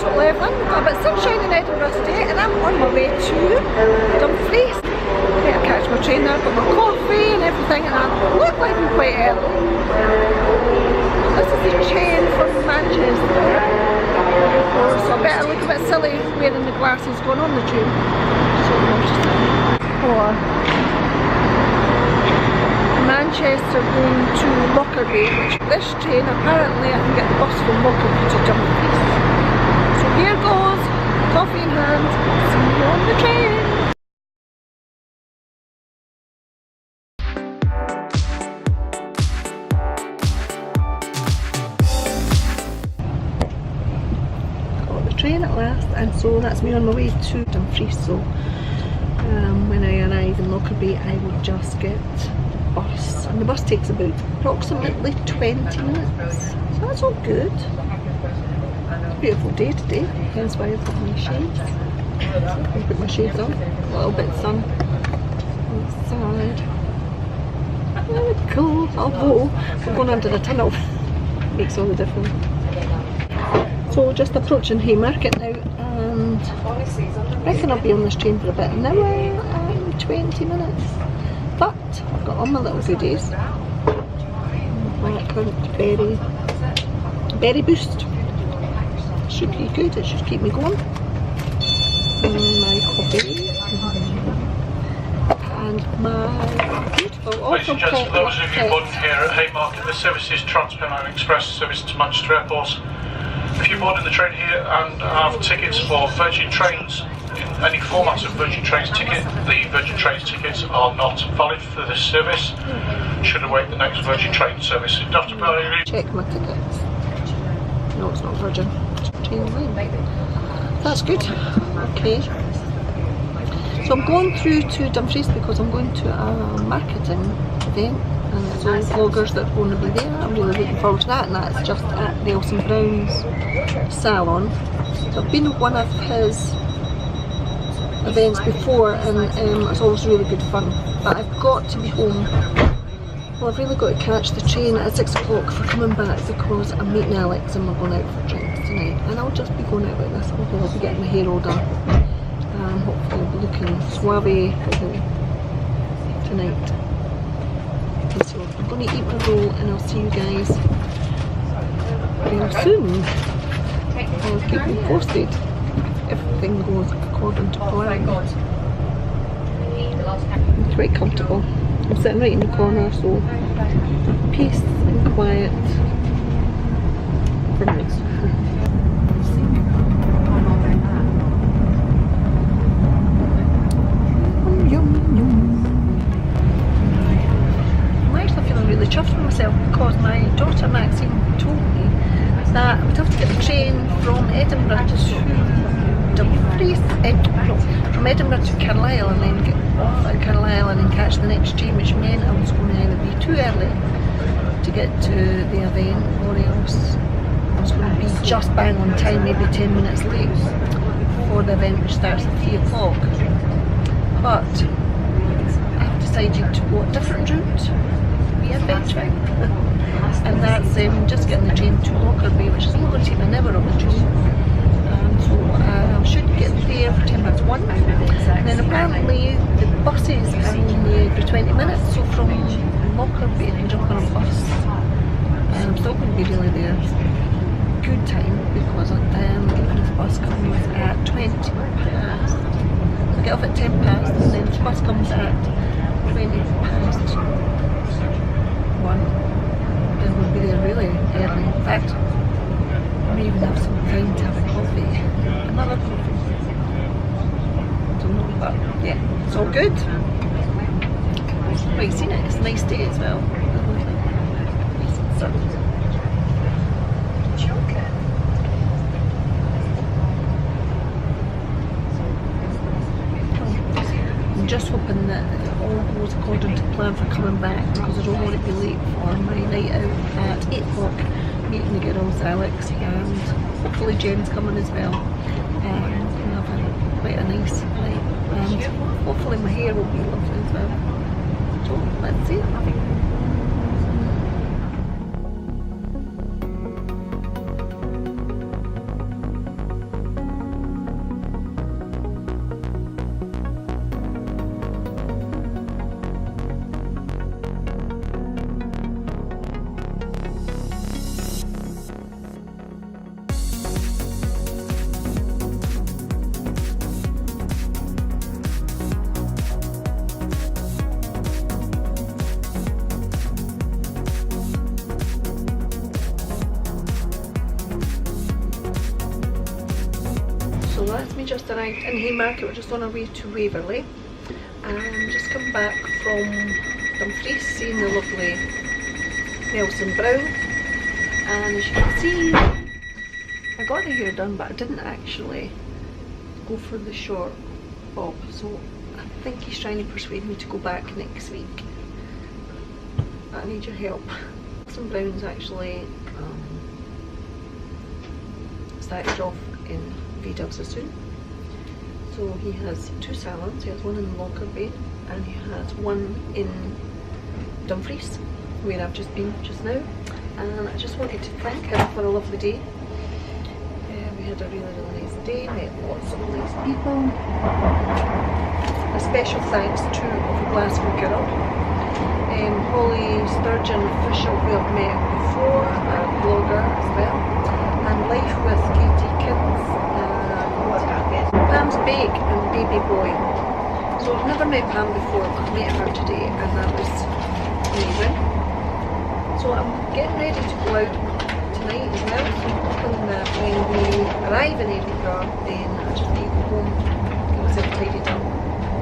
to 11. We've got a bit of sunshine in Edinburgh today, and I'm on my way to Dumfries. Better catch my train there. I've got my coffee and everything, and I look like I'm quite early. This is the train from Manchester. So I better look a bit silly wearing the glasses going on the train. Or Manchester going to Lockerbie, which this train apparently I can get the bus from Lockerbie to Dumfries. So here goes, coffee in hand, see you on the train. Got the train at last, and so that's me on my way to Dumfries. So when I arrive in Lockerbie, I will just get bus, and the bus takes about approximately 20 minutes, so that's all good. It's a beautiful day today, hence why I've got my shades. I'll put my shades on, a little bit of sun outside. Very cool, although we're going under the tunnel, makes all the difference. So just approaching Haymarket now, and I reckon I'll be on this train for about an hour and 20 minutes. But I've got all my little goodies. Blackcurrant berry boost. Should be good, it should keep me going. My coffee. And my beautiful Ladies and gentlemen, those of you boarding here at Haymarket, the service is TransPennine Express service to Manchester Airport. If you're boarding the train here and have tickets for Virgin Trains, in any format of Virgin Trains ticket, the Virgin Trains tickets are not valid for this service. Should await the next Virgin Train service. You don't have to buy. Check my tickets. No, it's not Virgin. It's Train Line. That's good. Okay. So I'm going through to Dumfries because I'm going to a marketing event, and it's all vloggers that are going to be there. I'm really looking forward to that, and that's just at Nelson Brown's salon. So I've been to one of his events before, and it's always really good fun, but I've got to be home. Well, I've really got to catch the train at 6 o'clock for coming back because I'm meeting Alex and we're going out for drinks tonight, and I'll just be going out like this, although I'll be getting my hair all done. Hopefully I'll be looking suave tonight. Okay, so I'm going to eat my roll and I'll see you guys real soon. I'll keep you posted. Everything goes according to plan. I'm quite comfortable. I'm sitting right in the corner, so peace and quiet for me. I'm actually feeling really chuffed with myself because my daughter Maxine told me that I would have to get the train from Edinburgh to Dumfries, from Edinburgh to Carlisle, and then get off at Carlisle and then catch the next train, which meant I was going to either be too early to get to the event, or else I was going to be just bang on time, maybe 10 minutes late for the event, which starts at 3 o'clock. But I've decided to go a different route via Betway, and that's just getting the train to Lockerbie, which is only going to take me an hour on the train. So I should get there for 1:10, and then apparently the buses are only every 20 minutes, so from Lockerbie I can jump on a bus, and I'm still going to be really there good time because even if the bus comes at 20 past, I get off at 10 past, and then the bus comes at 20 past 1, then we'll be there really early. In fact, I may even have some time to have a coffee. Another coffee. Don't know, but yeah, it's all good. Well, you've seen it, it's a nice day as well. Sun. I'm just hoping that it all goes according to plan for coming back, because I don't want to be late for my night out at 8 o'clock. Meeting the girls, Alex, and hopefully Jen's coming as well, and we'll have quite a nice night, and hopefully my hair will be lovely as well. So let's see. that's me just arrived in Haymarket. We're just on our way to Waverley and just come back from Dumfries, seeing the lovely Nelson Brown. And as you can see, I got the hair done, but I didn't actually go for the short bob, so I think he's trying to persuade me to go back next week. I need your help. Nelson Brown's actually started off in Vidal Sassoon. So he has 2 salons. He has one in Lockerbie and he has one in Dumfries, where I've just been just now. And I just wanted to thank him for a lovely day. We had a really nice day, met lots of nice people. A special thanks to the Glasgow Girl, Holly Sturgeon official, who I've met before, a blogger as well, and Life with Katie Kids, Pam's Bake and Baby Boy. So I've never met Pam before, but I met her today and that was amazing. So I'm getting ready to go out tonight as well, so I'm hoping that when we arrive in Edinburgh, then I just need to go home, get myself tidied up,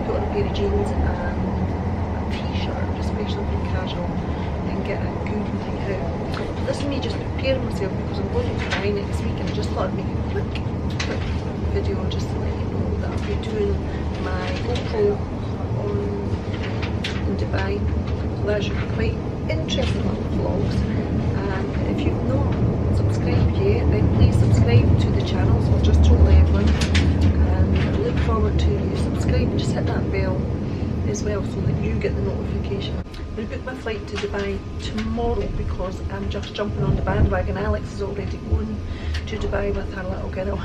put on a pair of jeans and a t-shirt, especially for casual, and get a good night out. So this is me just preparing myself because I'm going to Dubai next week, and I just thought I'd make a quick video just to let you know that I'll be doing my GoPro in Dubai. So that should be quite interesting little vlogs. And if you've not subscribed yet, then please subscribe to the channel. So I've just told everyone, and I look forward to you subscribing. Just hit that bell as well so that you get the notification. I'm going to book my flight to Dubai tomorrow because I'm just jumping on the bandwagon. Alex is already going to Dubai with her little girl.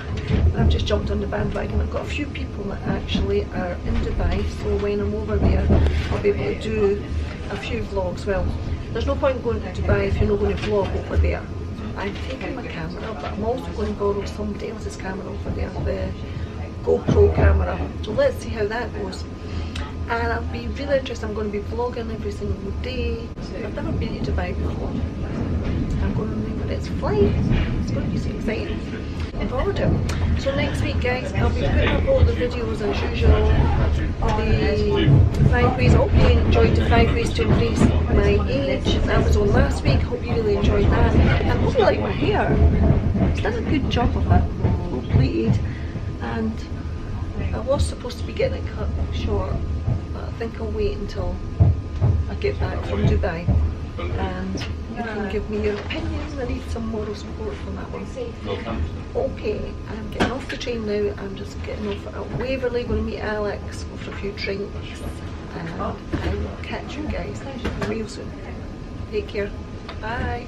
I've just jumped on the bandwagon. I've got a few people that actually are in Dubai, so when I'm over there I'll be able to do a few vlogs. Well, there's no point going to Dubai if you're not going to vlog over there. I've taken my camera, but I'm also going to borrow somebody else's camera over there, the GoPro camera. So let's see how that goes. And I'll be really interested. I'm going to be vlogging every single day. I've never been to Dubai before. I'm going to remember its flight. It's going to be so exciting. I'm forward to it. So next week, guys, I'll be putting up all the videos as usual. The 5 ways. I hope you enjoyed the 5 ways to embrace my age. That was on last week. Hope you really enjoyed that. And I hope you like my hair. It's done a good job of it. All pleated. And I was supposed to be getting it cut short, but I think I'll wait until I get back from Dubai and you can give me your opinions. I need some moral support from that one. Okay, I'm getting off the train now. I'm just getting off at Waverley, going to meet Alex, go for a few drinks, and I will catch you guys real soon. Take care. Bye.